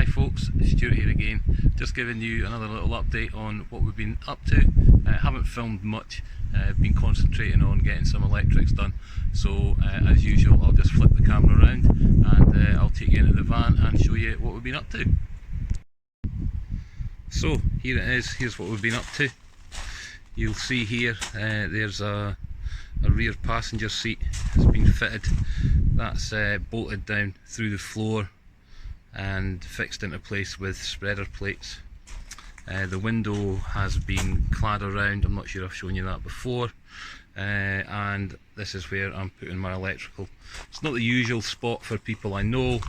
Hi folks, Stuart here again, just giving you another little update on what we've been up to. Haven't filmed much, been concentrating on getting some electrics done, so as usual I'll just flip the camera around and I'll take you into the van and show you what we've been up to. So here it is, here's what we've been up to. You'll see here there's a rear passenger seat has been fitted. That's bolted down through the floor and fixed into place with spreader plates. The window has been clad around, I'm not sure I've shown you that before, and this is where I'm putting my electrical. It's not the usual spot for people, I know,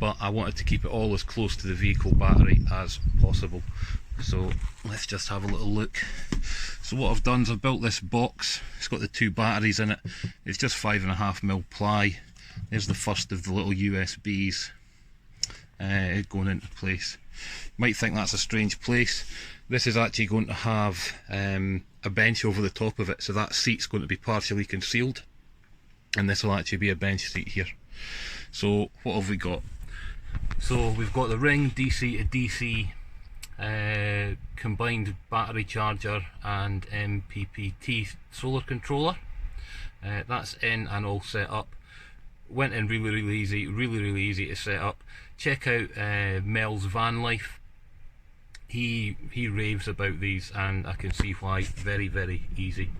but I wanted to keep it all as close to the vehicle battery as possible. So let's just have a little look. So what I've done is I've built this box. It's got the two batteries in it. It's just 5.5mm ply. There's the first of the little USBs going into place. You might think that's a strange place. This is actually going to have a bench over the top of it, so that seat's going to be partially concealed, and this will actually be a bench seat here. So what have we got? So we've got the Ring DC to DC combined battery charger and MPPT solar controller. That's in and all set up. Went in really easy, really easy to set up. Check out Mel's van life. He raves about these, and I can see why. Very easy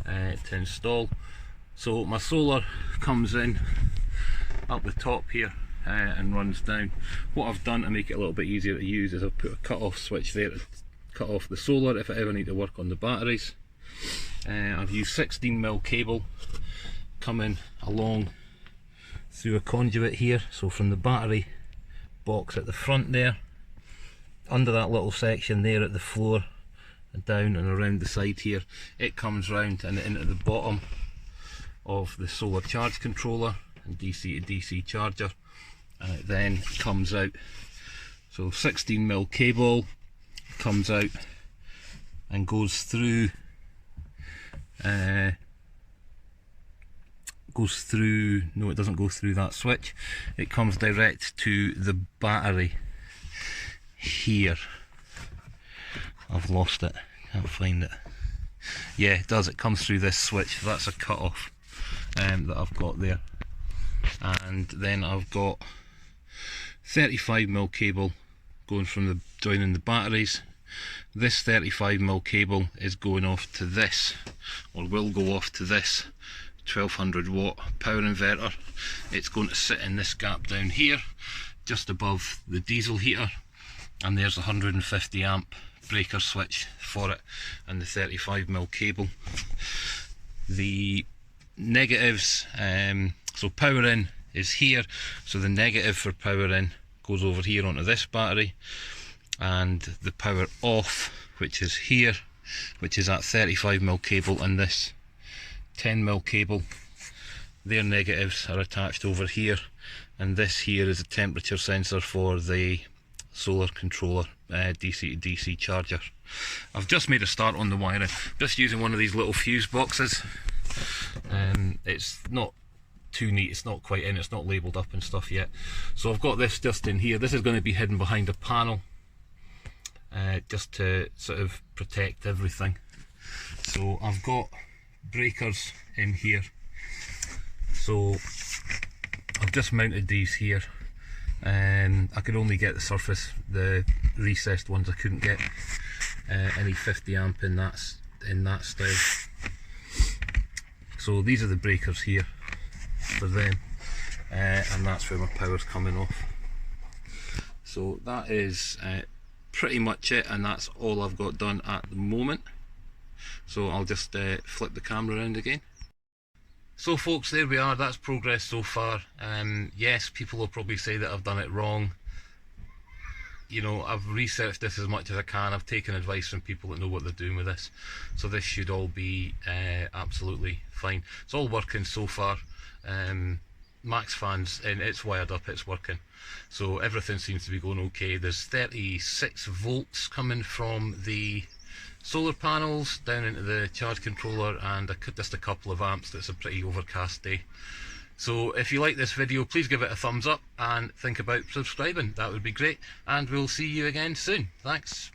to install. So my solar comes in up the top here and runs down. What I've done to make it a little bit easier to use is I've put a cut-off switch there to cut off the solar if I ever need to work on the batteries. I've used 16mm cable coming along through a conduit here, so from the battery box at the front there, under that little section there at the floor, and down and around the side here, it comes round and into the bottom of the solar charge controller and DC to DC charger, and it then comes out. So 16mm cable comes out and goes through no, it doesn't go through that switch, it comes direct to the battery here. I've lost it, can't find it. Yeah, it does, it comes through this switch. That's a cut off that I've got there, and then I've got 35mm cable going from the joining the batteries. This 35mm cable is going off to this, or will go off to this 1200 watt power inverter. It's going to sit in this gap down here just above the diesel heater, and there's a 150 amp breaker switch for it and the 35mm cable. The negatives, so power in is here, so the negative for power in goes over here onto this battery, and the power off, which is here, which is that 35mm cable and this 10mm cable, their negatives are attached over here, and this here is a temperature sensor for the solar controller DC to DC charger. I've just made a start on the wiring, just using one of these little fuse boxes. It's not too neat, it's not quite in, it's not labelled up and stuff yet. So I've got this just in here. This is going to be hidden behind a panel, just to sort of protect everything. So I've got breakers in here, so I've just mounted these here. I could only get the surface, the recessed ones. I couldn't get any 50 amp in that style. So these are the breakers here for them, and that's where my power's coming off. So that is pretty much it, and that's all I've got done at the moment. So I'll just flip the camera around again. So folks, there we are, that's progress so far. Yes, people will probably say that I've done it wrong. You know, I've researched this as much as I can, I've taken advice from people that know what they're doing with this, so this should all be absolutely fine. It's all working so far. Max fans, and it's wired up, it's working, so everything seems to be going okay. There's 36 volts coming from the solar panels down into the charge controller, and just a couple of amps. That's a pretty overcast day, So if you like this video, please give it a thumbs up and think about subscribing. That would be great, and we'll see you again soon. Thanks.